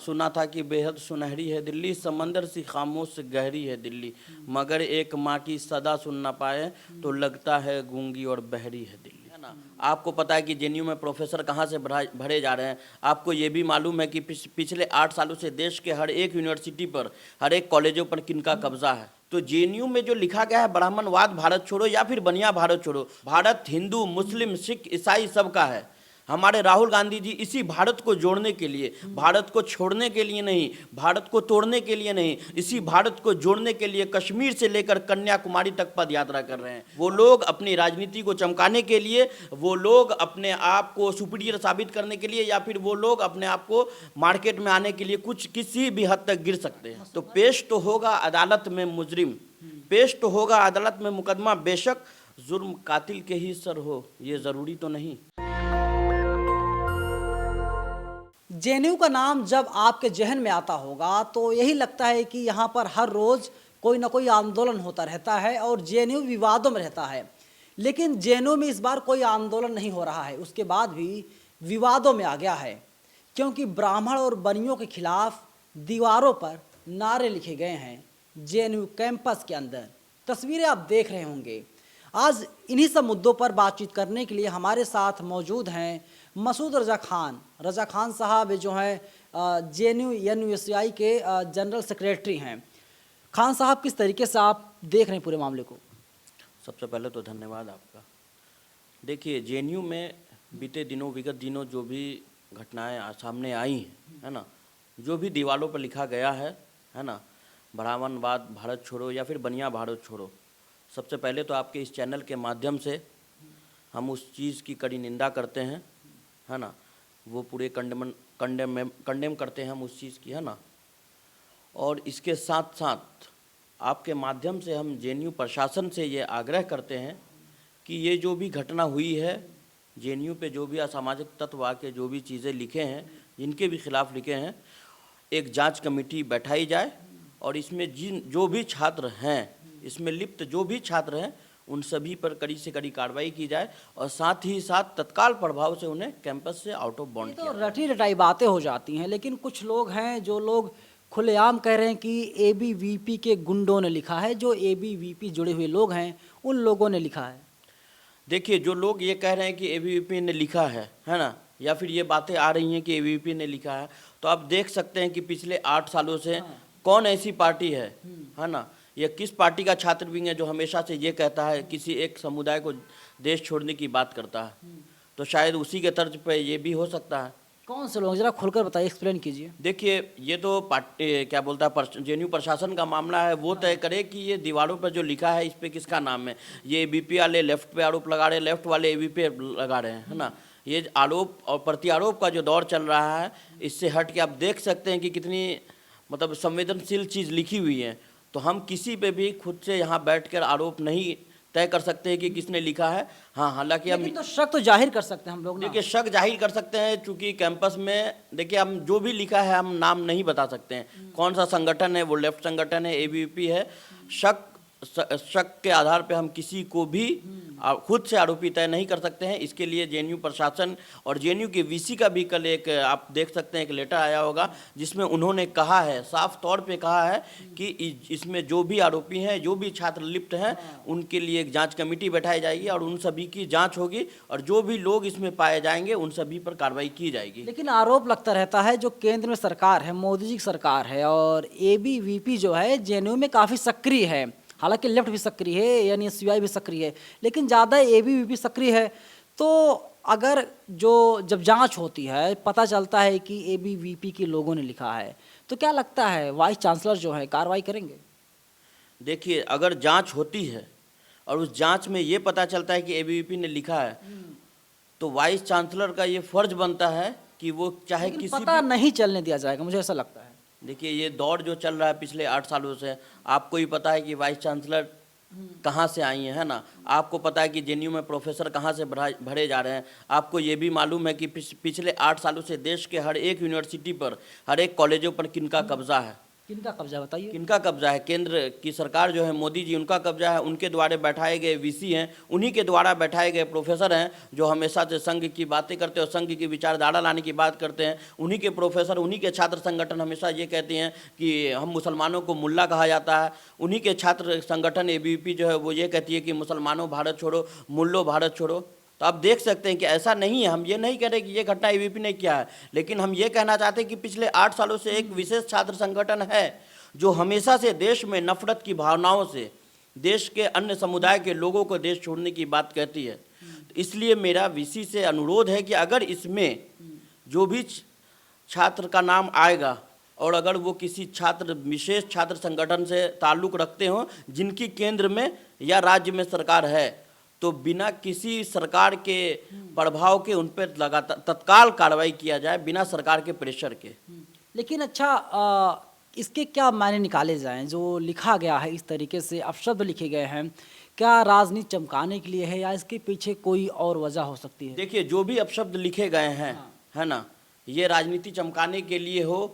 सुना था कि बेहद सुनहरी है दिल्ली, समंदर सी खामोश गहरी है दिल्ली, मगर एक माँ की सदा सुन ना पाए तो लगता है गूंगी और बहरी है दिल्ली, है ना। आपको पता है कि जेएनयू में प्रोफेसर कहाँ से भरे जा रहे हैं। आपको ये भी मालूम है कि पिछले 8 सालों से देश के हर एक यूनिवर्सिटी पर, हर एक कॉलेजों पर किनका कब्जा है। तो जेएनयू में जो लिखा गया है ब्राह्मणवाद भारत छोड़ो या फिर बनिया भारत छोड़ो, भारत हिंदू मुस्लिम सिख ईसाई सबका है। हमारे राहुल गांधी जी इसी भारत को जोड़ने के लिए, भारत को छोड़ने के लिए नहीं, भारत को तोड़ने के लिए नहीं, इसी भारत को जोड़ने के लिए कश्मीर से लेकर कन्याकुमारी तक पद यात्रा कर रहे हैं। वो लोग अपनी राजनीति को चमकाने के लिए, वो लोग अपने आप को सुपीरियर साबित करने के लिए, या फिर वो लोग अपने आप को मार्केट में आने के लिए कुछ किसी भी हद तक गिर सकते हैं। तो पेश तो होगा अदालत में मुजरिम, पेश तो होगा अदालत में मुकदमा, बेशक जुर्म कातिल के ही सर हो, ये ज़रूरी तो नहीं। जेएनयू का नाम जब आपके जहन में आता होगा तो यही लगता है कि यहाँ पर हर रोज़ कोई ना कोई आंदोलन होता रहता है और जेएनयू विवादों में रहता है। लेकिन जेएनयू में इस बार कोई आंदोलन नहीं हो रहा है, उसके बाद भी विवादों में आ गया है, क्योंकि ब्राह्मण और बनियों के खिलाफ दीवारों पर नारे लिखे गए हैं जेएनयू कैंपस के अंदर। तस्वीरें आप देख रहे होंगे। आज इन्हीं सब मुद्दों पर बातचीत करने के लिए हमारे साथ मौजूद हैं मसूद रजा खान साहब जो हैं जेएनयू यूएसआई के जनरल सेक्रेटरी हैं। खान साहब, किस तरीके से आप देख रहे हैं पूरे मामले को? सबसे पहले तो धन्यवाद आपका। देखिए, जेएनयू में विगत दिनों जो भी घटनाएं सामने आई हैं, है ना, जो भी दीवारों पर लिखा गया है ना, ब्राह्मणवाद भारत छोड़ो या फिर बनिया भारत छोड़ो, सबसे पहले तो आपके इस चैनल के माध्यम से हम उस चीज़ की कड़ी निंदा करते हैं, है ना, वो पूरे कंडेम करते हैं हम उस चीज़ की, है ना। और इसके साथ साथ आपके माध्यम से हम जेएनयू प्रशासन से ये आग्रह करते हैं कि ये जो भी घटना हुई है, जेएनयू पे जो भी असामाजिक तत्व आके जो भी चीज़ें लिखे हैं, जिनके भी खिलाफ लिखे हैं, एक जांच कमेटी बैठाई जाए और इसमें जो भी छात्र हैं, इसमें लिप्त जो भी छात्र हैं, उन सभी पर कड़ी से कड़ी कार्रवाई की जाए और साथ ही साथ तत्काल प्रभाव से उन्हें कैंपस से आउट ऑफ बॉन्ड किया तो जाए। रटी रटाई बातें हो जाती हैं, लेकिन कुछ लोग हैं जो लोग खुलेआम कह रहे हैं कि एबीवीपी के गुंडों ने लिखा है, जो एबीवीपी जुड़े हुए लोग हैं उन लोगों ने लिखा है। देखिए, जो लोग ये कह रहे हैं कि एबीवीपी ने लिखा है ना, या फिर ये बातें आ रही हैं कि एबीवीपी ने लिखा है, तो आप देख सकते हैं कि पिछले 8 सालों से कौन ऐसी पार्टी है ना, या किस पार्टी का छात्र विंग है जो हमेशा से ये कहता है, किसी एक समुदाय को देश छोड़ने की बात करता है। तो शायद उसी के तर्ज पे ये भी हो सकता है। कौन से लोग, जरा खुलकर बताइए, एक्सप्लेन कीजिए। देखिए, ये तो पार्टी क्या बोलता है, जेएनयू प्रशासन का मामला है, वो तय करे कि ये दीवारों पर जो लिखा है इस पे किसका नाम है। ये एबीपी वाले लेफ्ट पे आरोप लगा रहे हैं, लेफ्ट वाले एबीपी पे लगा रहे हैं, है ना। ये आरोप और प्रत्यारोप का जो दौर चल रहा है, इससे हट के आप देख सकते हैं कि कितनी मतलब संवेदनशील चीज़ लिखी हुई है। तो हम किसी पे भी खुद से यहाँ बैठकर आरोप नहीं तय कर सकते हैं कि किसने लिखा है। हाँ, हालांकि हम तो शक तो जाहिर कर सकते हैं हम लोग ना। देखिए, शक जाहिर कर सकते हैं, चूंकि कैंपस में देखिए हम जो भी लिखा है हम नाम नहीं बता सकते हैं, कौन सा संगठन है, वो लेफ्ट संगठन है, एबीवीपी है। शक के आधार पे हम किसी को भी खुद से आरोपी तय नहीं कर सकते हैं। इसके लिए जेएनयू प्रशासन और जेएनयू के वीसी का भी कल एक आप देख सकते हैं एक लेटर आया होगा, जिसमें उन्होंने कहा है, साफ तौर पे कहा है कि इसमें जो भी आरोपी हैं, जो भी छात्र लिप्त हैं, उनके लिए एक जांच कमेटी बैठाई जाएगी और उन सभी की जांच होगी और जो भी लोग इसमें पाए जाएंगे उन सभी पर कार्रवाई की जाएगी। लेकिन आरोप लगता रहता है जो केंद्र में सरकार है, मोदी जी की सरकार है, और एबीवीपी जो है जेएनयू में काफ़ी सक्रिय है। हालांकि लेफ्ट भी सक्रिय है, यानी एसयूआई भी सक्रिय है, लेकिन ज़्यादा एबीवीपी सक्रिय है। तो अगर जब जांच होती है पता चलता है कि एबीवीपी के लोगों ने लिखा है, तो क्या लगता है वाइस चांसलर जो है कार्रवाई करेंगे? देखिए, अगर जांच होती है और उस जांच में ये पता चलता है कि एबीवीपी ने लिखा है, तो वाइस चांसलर का ये फर्ज बनता है कि वो चाहे किसी पता नहीं चलने दिया जाएगा, मुझे ऐसा लगता है। देखिए, ये दौर जो चल रहा है पिछले 8 सालों से, आपको ही पता है कि वाइस चांसलर कहाँ से आई हैं, है ना। आपको पता है कि जेएनयू में प्रोफेसर कहाँ से भरे जा रहे हैं। आपको ये भी मालूम है कि पिछले 8 सालों से देश के हर एक यूनिवर्सिटी पर, हर एक कॉलेजों पर किनका कब्जा है। किनका कब्जा है बताइए? किनका कब्जा है? केंद्र की सरकार जो है, मोदी जी, उनका कब्जा है। उनके द्वारा बैठाए गए वीसी हैं, उन्हीं के द्वारा बैठाए गए प्रोफेसर हैं जो हमेशा से संघ की बातें करते हैं और संघ की विचारधारा लाने की बात करते हैं। उन्हीं के प्रोफेसर, उन्हीं के छात्र संगठन हमेशा ये कहते हैं कि हम मुसलमानों को मुल्ला कहा जाता है। उन्हीं के छात्र संगठन एबीवीपी जो है वो ये कहती है कि मुसलमानों भारत छोड़ो, मुल्लो भारत छोड़ो। तो आप देख सकते हैं कि ऐसा नहीं है। हम ये नहीं कह रहे कि ये घटना एबीवीपी ने किया है, लेकिन हम ये कहना चाहते हैं कि पिछले 8 सालों से एक विशेष छात्र संगठन है जो हमेशा से देश में नफरत की भावनाओं से देश के अन्य समुदाय के लोगों को देश छोड़ने की बात कहती है। तो इसलिए मेरा वीसी से अनुरोध है कि अगर इसमें जो भी छात्र का नाम आएगा और अगर वो किसी छात्र, विशेष छात्र संगठन से ताल्लुक़ रखते हों जिनकी केंद्र में या राज्य में सरकार है, तो बिना किसी सरकार के प्रभाव के उन पर लगातार तत्काल कार्रवाई किया जाए, बिना सरकार के प्रेशर के। लेकिन अच्छा, इसके क्या मायने निकाले जाएं? जो लिखा गया है इस तरीके से अपशब्द लिखे गए हैं, क्या राजनीति चमकाने के लिए है या इसके पीछे कोई और वजह हो सकती है? देखिए, जो भी अपशब्द लिखे गए हैं, है ना, ये राजनीति चमकाने के लिए हो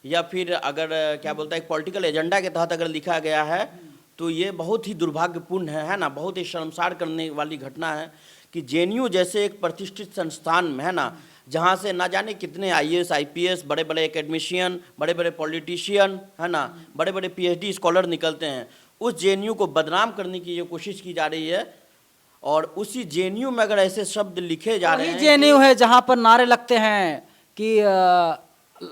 या फिर अगर क्या बोलता है एक पॉलिटिकल एजेंडा के तहत अगर लिखा गया है, तो ये बहुत ही दुर्भाग्यपूर्ण है ना, बहुत ही शर्मसार करने वाली घटना है कि जेएनयू जैसे एक प्रतिष्ठित संस्थान में, है ना, जहाँ से ना जाने कितने आईएएस, आईपीएस, बड़े बड़े एकेडमिशियन, बड़े बड़े पॉलिटिशियन, है ना, बड़े बड़े पीएचडी स्कॉलर निकलते हैं, उस जेएनयू को बदनाम करने की ये कोशिश की जा रही है। और उसी जेएनयू में अगर ऐसे शब्द लिखे जा रहे हैं, जेएनयू है जहाँ पर नारे लगते हैं कि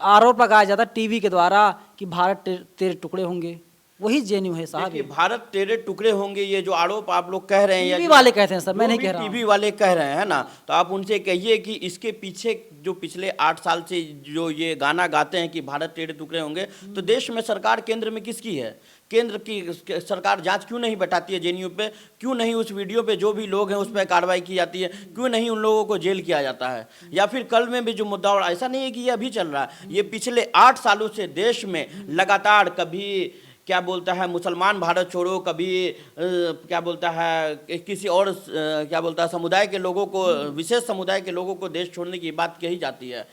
आरोप लगाया जाता है टीवी के द्वारा कि भारत तेरे टुकड़े होंगे, वही जेएनयू है साहब। देखिए, भारत तेरे टुकड़े होंगे, ये जो आरोप आप लोग कह रहे हैं, टीवी वाले कहते हैं सर, मैं नहीं कह रहा हूं। टीवी वाले कह रहे हैं, है ना, तो आप उनसे कहिए कि इसके पीछे जो पिछले 8 साल से जो ये गाना गाते हैं कि भारत तेरे टुकड़े होंगे, तो देश में सरकार केंद्र में किसकी है? केंद्र की सरकार जांच क्यों नहीं बैठाती है जेएनयू पे? क्यों नहीं उस वीडियो पे जो भी लोग हैं उस पर कार्रवाई की जाती है? क्यों नहीं उन लोगों को जेल किया जाता है? या फिर कल में भी जो मुद्दा, और ऐसा नहीं है कि ये अभी चल रहा है, ये पिछले 8 सालों से देश में लगातार कभी क्या बोलता है मुसलमान भारत छोड़ो, कभी क्या बोलता है किसी और क्या बोलता है समुदाय के लोगों को, विशेष समुदाय के लोगों को देश छोड़ने की बात कही जाती है।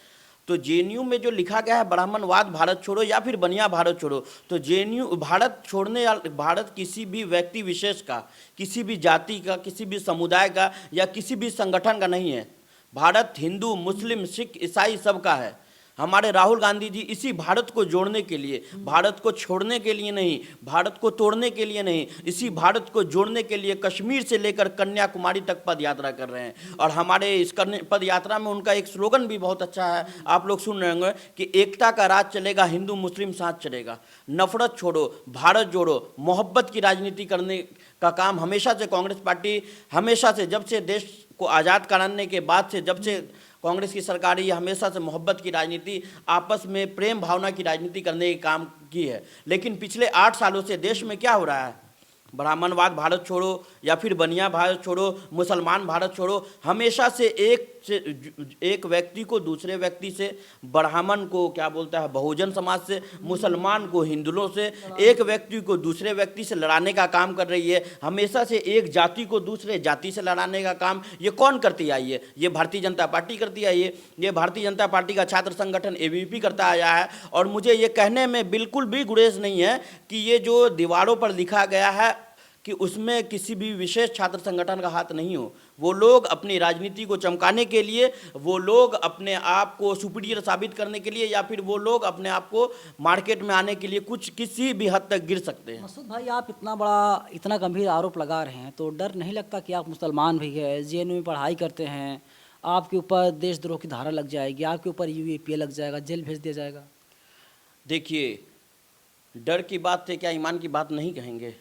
तो जेएनयू में जो लिखा गया है ब्राह्मणवाद भारत छोड़ो या फिर बनिया भारत छोड़ो, तो जेएनयू भारत छोड़ने, भारत किसी भी व्यक्ति विशेष का, किसी भी जाति का, किसी भी समुदाय का या किसी भी संगठन का नहीं है। भारत हिंदू, मुस्लिम, सिख, ईसाई सबका है। हमारे राहुल गांधी जी इसी भारत को जोड़ने के लिए, भारत को छोड़ने के लिए नहीं, भारत को तोड़ने के लिए नहीं, इसी भारत को जोड़ने के लिए कश्मीर से लेकर कन्याकुमारी तक पद यात्रा कर रहे हैं। और हमारे इस पद यात्रा में उनका एक स्लोगन भी बहुत अच्छा है, आप लोग सुन रहे होंगे कि एकता का राज चलेगा, हिंदू मुस्लिम साथ चलेगा, नफरत छोड़ो, भारत जोड़ो, मोहब्बत की राजनीति करने का काम हमेशा से कांग्रेस पार्टी, हमेशा से, जब से देश को आज़ाद कराने के बाद से, जब से कांग्रेस की सरकार ये हमेशा से मोहब्बत की राजनीति, आपस में प्रेम भावना की राजनीति करने के काम की है। लेकिन पिछले 8 सालों से देश में क्या हो रहा है? ब्राह्मणवाद भारत छोड़ो या फिर बनिया भारत छोड़ो, मुसलमान भारत छोड़ो, हमेशा से एक व्यक्ति को दूसरे व्यक्ति से, ब्राह्मण को क्या बोलता है बहुजन समाज से, मुसलमान को हिंदुओं से, एक व्यक्ति को दूसरे व्यक्ति से लड़ाने का काम कर रही है। हमेशा से एक जाति को दूसरे जाति से लड़ाने का काम ये कौन करती आई है? ये भारतीय जनता पार्टी करती आई है। ये भारतीय जनता पार्टी का छात्र संगठन एबीवीपी करता आया है। और मुझे ये कहने में बिल्कुल भी गुरेज नहीं है कि ये जो दीवारों पर लिखा गया है कि उसमें किसी भी विशेष छात्र संगठन का हाथ नहीं हो। वो लोग अपनी राजनीति को चमकाने के लिए, वो लोग अपने आप को सुपीरियर साबित करने के लिए, या फिर वो लोग अपने आप को मार्केट में आने के लिए कुछ किसी भी हद तक गिर सकते हैं। मसूद भाई, आप इतना गंभीर आरोप लगा रहे हैं, तो डर नहीं लगता कि आप मुसलमान भी है, जेएनयू में पढ़ाई करते हैं, आपके ऊपर देशद्रोह की धारा लग जाएगी, आपके ऊपर यूएपीए लग जाएगा, जेल भेज दिया जाएगा? देखिए, डर की बात से क्या ईमान की बात नहीं कहेंगे,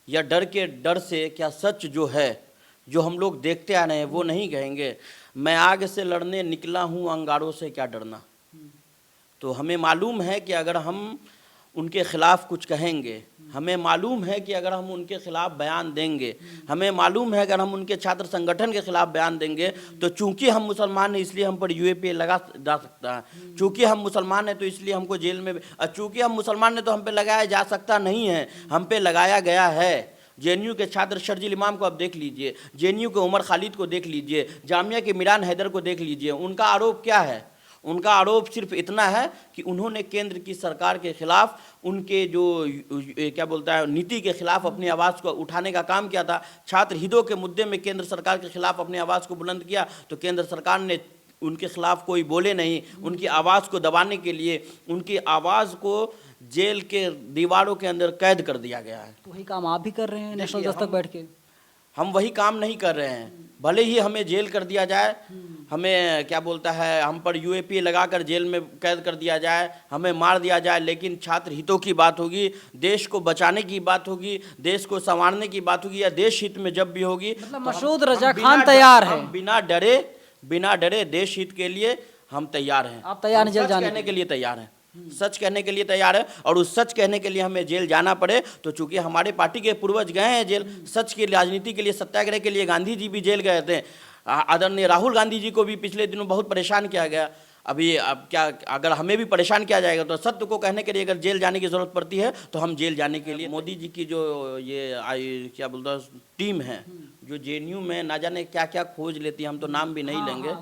या डर से क्या सच जो है, जो हम लोग देखते आ रहे हैं वो नहीं कहेंगे। मैं आग से लड़ने निकला हूँ, अंगारों से क्या डरना। तो हमें मालूम है कि अगर हम उनके खिलाफ कुछ कहेंगे, हमें मालूम है कि अगर हम उनके खिलाफ बयान देंगे, हमें मालूम है अगर हम उनके छात्र संगठन के खिलाफ बयान देंगे, तो चूंकि हम मुसलमान हैं इसलिए हम पर यूएपीए लगा जा सकता है, चूंकि हम मुसलमान हैं तो इसलिए हमको जेल में, चूंकि हम मुसलमान हैं तो हम पे लगाया जा सकता नहीं है, हम पे लगाया गया है। जेएनयू के छात्र शर्जील इमाम को आप देख लीजिए, जेएनयू के उमर खालिद को देख लीजिए, जामिया के मिरान हैदर को देख लीजिए, उनका आरोप क्या है? उनका आरोप सिर्फ इतना है कि उन्होंने केंद्र की सरकार के खिलाफ, उनके जो क्या बोलता है नीति के खिलाफ अपनी आवाज़ को उठाने का काम किया था। छात्र हितों के मुद्दे में केंद्र सरकार के खिलाफ अपनी आवाज़ को बुलंद किया तो केंद्र सरकार ने उनके खिलाफ कोई बोले नहीं। उनकी आवाज़ को दबाने के लिए उनकी आवाज़ को जेल के दीवारों के अंदर कैद कर दिया गया है। तो वही काम आप भी कर रहे हैं नेशनल देखिए, दस्तक बैठ के। हम वही काम नहीं कर रहे हैं। भले ही हमें जेल कर दिया जाए, हमें क्या बोलता है हम पर यूएपीए लगाकर जेल में कैद कर दिया जाए, हमें मार दिया जाए, लेकिन छात्र हितों की बात होगी, देश को बचाने की बात होगी, देश को संवारने की बात होगी या देश हित में जब भी होगी मतलब तो मसूद हम रजा बिना खान डर- तैयार है। हम बिना डरे देश हित के लिए हम तैयार हैं। आप तैयार हैं हम जेल सच जाने कहने के लिए तैयार हैं, सच कहने के लिए तैयार है। और उस सच कहने के लिए हमें जेल जाना पड़े तो चूंकि हमारे पार्टी के पूर्वज गए हैं जेल, सच की राजनीति के लिए, सत्याग्रह के लिए गांधी जी भी जेल गए थे। आदरणीय राहुल गांधी जी को भी पिछले दिनों बहुत परेशान किया गया। अभी अब क्या, अगर हमें भी परेशान किया जाएगा तो सत्य को कहने के लिए अगर जेल जाने की ज़रूरत पड़ती है तो हम जेल जाने के लिए। मोदी जी की जो ये क्या बोलता है टीम है जो जेएनयू में ना जाने क्या क्या खोज लेती है, हम तो नाम भी नहीं लेंगे,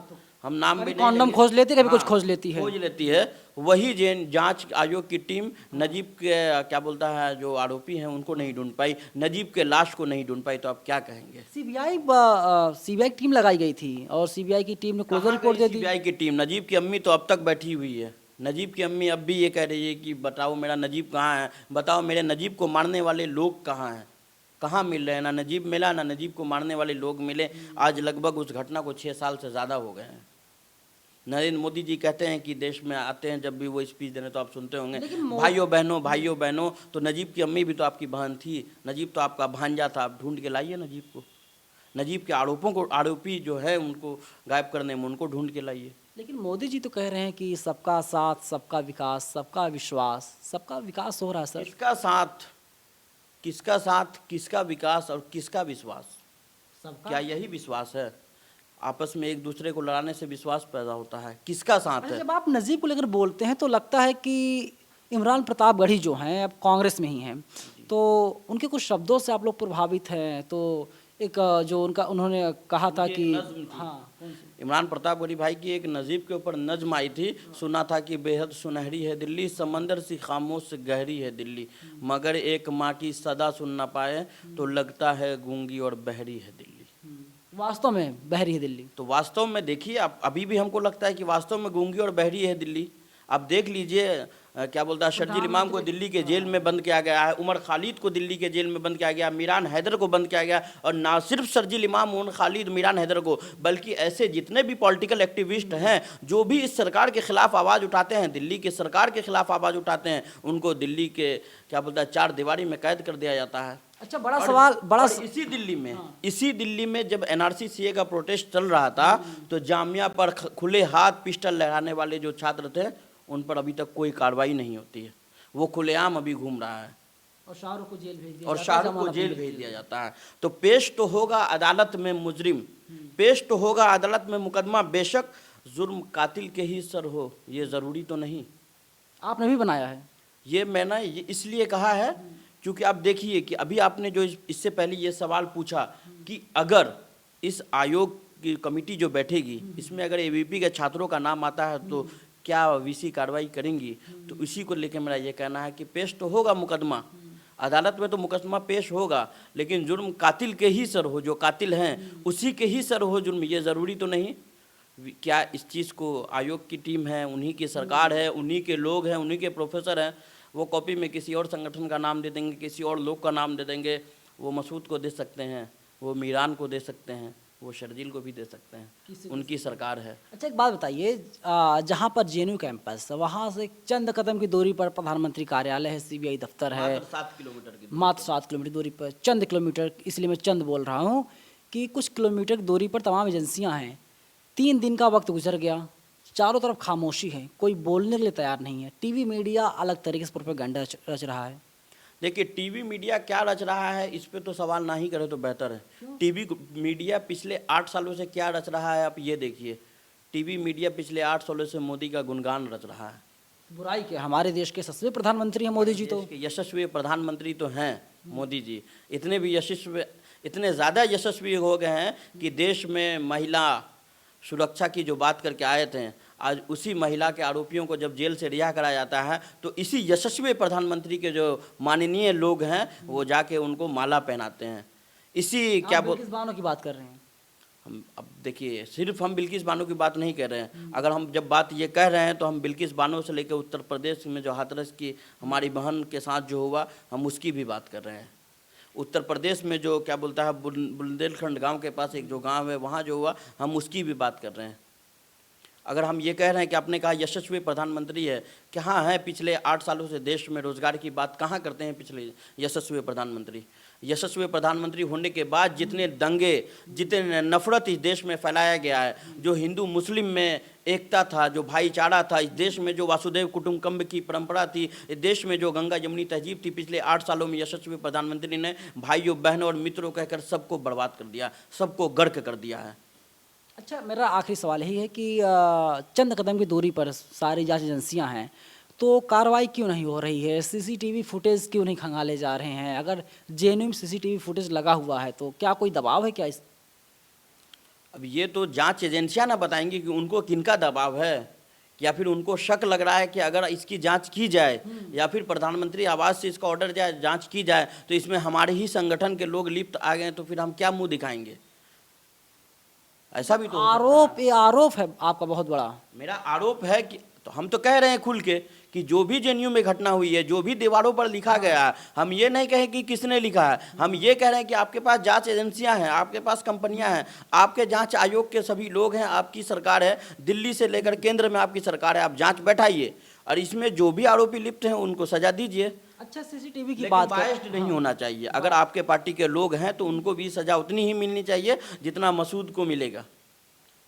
हम नाम भी नहीं कॉन्डम लेंगे। खोज लेती है, कभी कुछ हाँ, खोज लेती है। खोज लेती है। वही जांच आयोग की टीम नजीब के क्या बोलता है जो आरोपी हैं उनको नहीं ढूंढ पाई, नजीब के लाश को नहीं ढूंढ पाई, तो आप क्या कहेंगे। सीबीआई की टीम लगाई गई थी और सीबीआई की टीम ने क्लोजर रिपोर्ट दे दी। सीबीआई की टीम, नजीब की अम्मी तो अब तक बैठी हुई है। नजीब की अम्मी अब भी ये कह रही है कि बताओ मेरा नजीब कहाँ है, बताओ मेरे नजीब को मारने वाले लोग कहाँ हैं, कहाँ मिल रहे हैं। ना नजीब मिला, ना नजीब को मारने वाले लोग मिले। आज लगभग उस घटना को 6 साल से ज़्यादा हो गए हैं। नरेंद्र मोदी जी कहते हैं कि देश में आते हैं जब भी वो स्पीच देने तो आप सुनते होंगे, भाइयों बहनों, तो नजीब की अम्मी भी तो आपकी बहन थी, नजीब तो आपका भांजा था, आप ढूंढ के लाइए नजीब को। नजीब के आरोपी जो है उनको गायब करने में उनको ढूंढ के लाइए। लेकिन मोदी जी तो कह रहे हैं कि सबका साथ, सबका विकास, सबका विश्वास, सबका विकास हो रहा है सर। किसका साथ, किसका विकास और किसका विश्वास? सबका। क्या यही विश्वास है? आपस में एक दूसरे को लड़ाने से विश्वास पैदा होता है। किसका साथ अच्छा, है? जब आप नजीब को लेकर बोलते हैं तो लगता है कि इमरान प्रतापगढ़ी जो हैं अब कांग्रेस में ही हैं, तो उनके कुछ शब्दों से आप लोग प्रभावित हैं। तो एक जो उन्होंने कहा था उनकी कि एक नज़्म थी। हाँ, कौन सी? इमरान प्रतापगढ़ी भाई की एक नजीब के ऊपर नज्म आई थी, सुना था कि बेहद सुनहरी है दिल्ली, समंदर सी खामोश गहरी है दिल्ली, मगर एक माँ की सदा सुन ना पाए तो लगता है गूंगी और बहरी है दिल्ली। वास्तव में बहरी है दिल्ली। तो वास्तव में देखिए, आप अभी भी हमको लगता है कि वास्तव में गूंगी और बहरी है दिल्ली। आप देख लीजिए क्या बोलता है, शर्जील इमाम को दिल्ली के जेल में बंद किया गया है, उमर खालिद को दिल्ली के जेल में बंद किया गया, मीरान हैदर को बंद किया गया। और ना सिर्फ शर्जील इमाम, उमर खालिद, मीरान हैदर को, बल्कि ऐसे जितने भी पॉलिटिकल एक्टिविस्ट हैं जो भी इस सरकार के खिलाफ आवाज़ उठाते हैं, दिल्ली की सरकार के खिलाफ आवाज़ उठाते हैं, उनको दिल्ली के क्या बोलता है 4 दीवारी में कैद कर दिया जाता है। अच्छा, बड़ा सवाल, बड़ा और इसी दिल्ली में जब एनआरसी सीए का प्रोटेस्ट चल रहा था तो जामिया पर खुले हाथ पिस्टल लहराने वाले जो छात्र थे उन पर अभी तक कोई कार्रवाई नहीं होती है। वो खुलेआम अभी घूम रहा है और शाहरुख को जेल भेज दिया और जाता है, शाहरुख को जमानत जेल नहीं भेज मिलती। दिया जाता है। तो पेश तो होगा अदालत में मुजरिम, पेश तो होगा अदालत में मुकदमा, बेशक जुर्म कातिल के ही सर हो, ये ज़रूरी तो नहीं। आपने भी बनाया है ये मैंने इसलिए कहा है क्योंकि आप देखिए कि अभी आपने जो इससे पहले ये सवाल पूछा कि अगर इस आयोग की कमेटी जो बैठेगी इसमें अगर एबीवीपी के छात्रों का नाम आता है तो क्या वीसी कार्रवाई करेंगी, तो इसी को लेकर मेरा ये कहना है कि पेश तो होगा मुकदमा, अदालत में तो मुकदमा पेश होगा, लेकिन जुर्म कातिल के ही सर हो, जो कातिल हैं उसी के ही सर हो जुर्म, ये ज़रूरी तो नहीं। क्या इस चीज़ को आयोग की टीम है, उन्हीं की सरकार है, उन्हीं के लोग हैं, उन्हीं के प्रोफेसर हैं, वो कॉपी में किसी और संगठन का नाम दे देंगे, किसी और लोग का नाम दे देंगे। वो मसूद को दे सकते हैं, वो मीरान को दे सकते हैं, वो शर्जील को भी दे सकते हैं, उनकी सरकार है। अच्छा, एक बात बताइए, जहाँ पर जेएनयू कैंपस, वहाँ से चंद कदम की दूरी पर प्रधानमंत्री कार्यालय है, सीबीआई दफ्तर है, मात्र 7 किलोमीटर की मात्र 7 किलोमीटर दूरी पर, चंद किलोमीटर, इसलिए मैं चंद बोल रहा हूँ कि कुछ किलोमीटर की दूरी पर तमाम एजेंसियाँ हैं। 3 दिन का वक्त गुजर गया, चारों तरफ खामोशी है, कोई बोलने के लिए तैयार नहीं है। टीवी मीडिया अलग तरीके से प्रोपेगेंडा रच रहा है। देखिए, टीवी मीडिया क्या रच रहा है इस पे तो सवाल ना ही करे तो बेहतर है। टीवी मीडिया पिछले 8 सालों से क्या रच रहा है आप ये देखिए। टीवी मीडिया पिछले 8 सालों से मोदी का गुणगान रच रहा है। बुराई क्या, हमारे देश के यशस्वी प्रधानमंत्री हैं मोदी जी। तो देश के यशस्वी प्रधानमंत्री तो हैं मोदी जी, इतने भी यशस्वी, इतने ज़्यादा यशस्वी हो गए हैं कि देश में महिला सुरक्षा की जो बात करके आए थे, आज उसी महिला के आरोपियों को जब जेल से रिहा कराया जाता है तो इसी यशस्वी प्रधानमंत्री के जो माननीय लोग हैं वो जाके उनको माला पहनाते हैं। इसी क्या बोल बिल्किस बानो की बात कर रहे हैं। हम अब देखिए, सिर्फ हम बिल्किस बानो की बात नहीं कर रहे हैं। अगर हम जब बात ये कह रहे हैं तो हम बिल्किस बानो से लेकर उत्तर प्रदेश में जो हाथरस की हमारी बहन के साथ जो हुआ, हम उसकी भी बात कर रहे हैं। उत्तर प्रदेश में जो क्या बोलता है बुंदेलखंड गांव के पास एक जो गांव है वहाँ जो हुआ, हम उसकी भी बात कर रहे हैं। अगर हम ये कह रहे हैं कि आपने कहा यशस्वी प्रधानमंत्री है, कहाँ है पिछले 8 सालों से देश में रोजगार की बात कहाँ करते हैं पिछले यशस्वी प्रधानमंत्री? यशस्वी प्रधानमंत्री होने के बाद जितने दंगे, जितने नफरत इस देश में फैलाया गया है, जो हिंदू मुस्लिम में एकता था, जो भाईचारा था, इस देश में जो वासुदेव कुटुंबकम की परंपरा थी, इस देश में जो गंगा जमुनी तहजीब थी, पिछले 8 सालों में यशस्वी प्रधानमंत्री ने भाइयों बहनों और मित्रों कहकर सबको बर्बाद कर दिया, सबको गर्क कर दिया है। अच्छा, मेरा आखिरी सवाल यही है कि चंद कदम की दूरी पर सारी जांच एजेंसियां हैं, तो कार्रवाई क्यों नहीं हो रही है? सीसीटीवी फुटेज क्यों नहीं खंगाले जा रहे हैं? अगर जेएनयू में सीसीटीवी फुटेज लगा हुआ है तो क्या कोई दबाव है क्या इस? अब ये तो जांच एजेंसियां ना बताएंगी कि उनको किनका दबाव है, या फिर उनको शक लग रहा है कि अगर इसकी जांच की जाए या फिर प्रधानमंत्री आवास से इसका ऑर्डर जाए, जांच की जाए तो इसमें हमारे ही संगठन के लोग लिप्त आ गए, तो फिर हम क्या मुंह दिखाएंगे? ऐसा भी तो आरोप, ये आरोप है आपका बहुत बड़ा। मेरा आरोप है कि तो हम तो कह रहे हैं खुल के कि जो भी जेएनयू में घटना हुई है, जो भी दीवारों पर लिखा गया है, हम ये नहीं कहें कि किसने लिखा है, हम ये कह रहे हैं कि आपके पास जांच एजेंसियां हैं, आपके पास कंपनियां हैं, आपके जांच आयोग के सभी लोग हैं, आपकी सरकार है, दिल्ली से लेकर केंद्र में आपकी सरकार है, आप जांच बैठाइए और इसमें जो भी आरोपी लिप्त हैं उनको सजा दीजिए। अच्छा, सीसीटीवी की लेकिन बात बायस्ड नहीं होना चाहिए। अगर आपके पार्टी के लोग हैं तो उनको भी सजा उतनी ही मिलनी चाहिए जितना मसूद को मिलेगा।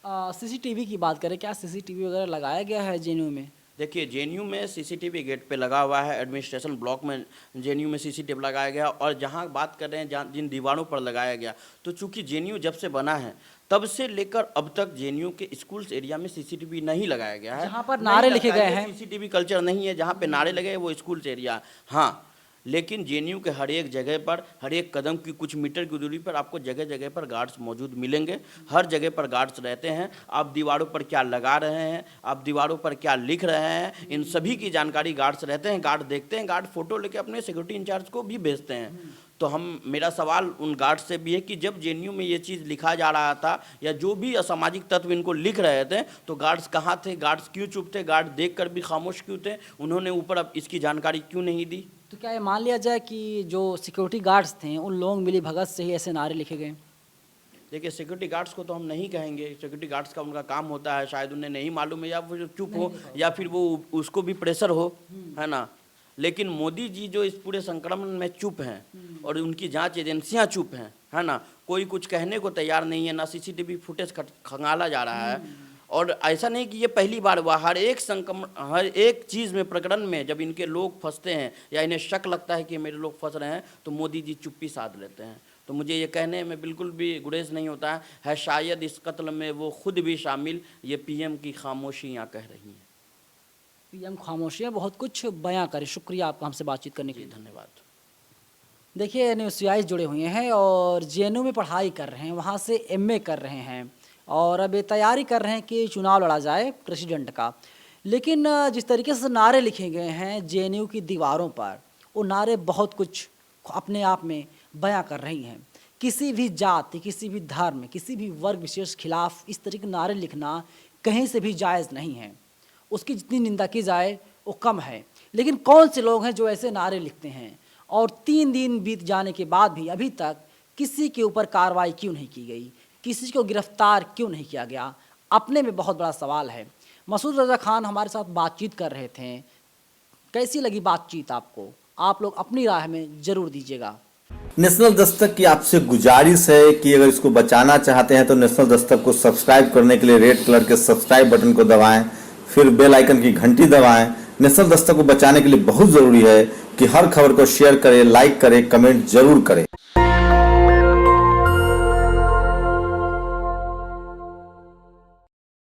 सीसीटीवी की बात करें, क्या सीसीटीवी वगैरह लगाया गया है जेएनयू में? देखिए, जेएनयू में सीसीटीवी गेट पे लगा हुआ है, एडमिनिस्ट्रेशन ब्लॉक में जेएनयू में सीसीटीवी लगाया गया, और जहां बात कर रहे हैं जहां जिन दीवारों पर लगाया गया, तो चूंकि जेएनयू जब से बना है तब से लेकर अब तक जेएनयू के स्कूल्स एरिया में सीसीटीवी नहीं लगाया गया है। जहां पर नारे लिखे गए हैं, सीसीटीवी कल्चर नहीं है, जहां पे नारे लगे हैं वो स्कूल्स एरिया। हाँ, लेकिन जेएनयू के हर एक जगह पर, हर एक कदम की कुछ मीटर की दूरी पर आपको जगह जगह पर गार्ड्स मौजूद मिलेंगे। हर जगह पर गार्ड्स रहते हैं। आप दीवारों पर क्या लगा रहे हैं, आप दीवारों पर क्या लिख रहे हैं, इन सभी की जानकारी गार्ड्स रहते हैं। गार्ड देखते हैं, गार्ड फोटो लेके अपने सिक्योरिटी इंचार्ज को भी भेजते हैं। तो मेरा सवाल उन गार्ड से भी है कि जब जेएनयू में ये चीज़ लिखा जा रहा था या जो भी असामाजिक तत्व इनको लिख रहे थे, तो गार्ड्स कहाँ थे? गार्ड्स क्यों चुप थे? गार्ड देखकर भी खामोश क्यों थे? उन्होंने ऊपर अब इसकी जानकारी क्यों नहीं दी? तो क्या ये मान लिया जाए कि जो सिक्योरिटी गार्ड्स थे उन लोगों मिली भगत से ही ऐसे नारे लिखे गए? देखिए, सिक्योरिटी गार्ड्स को तो हम नहीं कहेंगे, सिक्योरिटी गार्ड्स का उनका काम होता है, शायद उन्हें नहीं मालूम है या फिर चुप हो या फिर वो उसको भी प्रेशर हो, है ना। लेकिन मोदी जी जो इस पूरे संक्रमण में चुप हैं और उनकी जांच एजेंसियां चुप हैं, है ना, कोई कुछ कहने को तैयार नहीं है, ना सीसीटीवी फुटेज खंगाला जा रहा है। और ऐसा नहीं कि ये पहली बार हुआ, हर एक संक्रमण, हर एक चीज़ में, प्रकरण में जब इनके लोग फंसते हैं या इन्हें शक लगता है कि मेरे लोग फंस रहे हैं, तो मोदी जी चुप्पी साध लेते हैं। तो मुझे ये कहने में बिल्कुल भी गुरेज नहीं होता है शायद इस कत्ल में वो खुद भी शामिल, ये पीएम की खामोशियाँ कह रही हैं। पीएम खामोशियाँ बहुत कुछ बयां करें। शुक्रिया आपका हमसे बातचीत करने के लिए। धन्यवाद। देखिए, न्यूज़ जुड़े हुए हैं और जेएनयू में पढ़ाई कर रहे हैं, वहाँ से एमए कर रहे हैं और अब ये तैयारी कर रहे हैं कि चुनाव लड़ा जाए प्रेसिडेंट का। लेकिन जिस तरीके से नारे लिखे गए हैं जेएनयू की दीवारों पर, वो नारे बहुत कुछ अपने आप में बयां कर रही हैं। किसी भी जाति, किसी भी धर्म, किसी भी वर्ग विशेष खिलाफ इस तरह के नारे लिखना कहीं से भी जायज़ नहीं है। उसकी जितनी निंदा की जाए वो कम है। लेकिन कौन से लोग हैं जो ऐसे नारे लिखते हैं? और 3 दिन बीत जाने के बाद भी अभी तक किसी के ऊपर कार्रवाई क्यों नहीं की गई? किसी को गिरफ्तार क्यों नहीं किया गया? अपने में बहुत बड़ा सवाल है। मसूद रज़ा खान हमारे साथ बातचीत कर रहे थे। कैसी लगी बातचीत आपको? आप लोग अपनी राय में ज़रूर दीजिएगा। नेशनल दस्तक की आपसे गुजारिश है कि अगर इसको बचाना चाहते हैं तो नेशनल दस्तक को सब्सक्राइब करने के लिए रेड कलर के सब्सक्राइब बटन को दबाएं, फिर बेल आइकन की घंटी दबाएं। नेशनल दस्तक को बचाने के लिए बहुत जरूरी है कि हर खबर को शेयर करें, लाइक करें, कमेंट जरूर करें।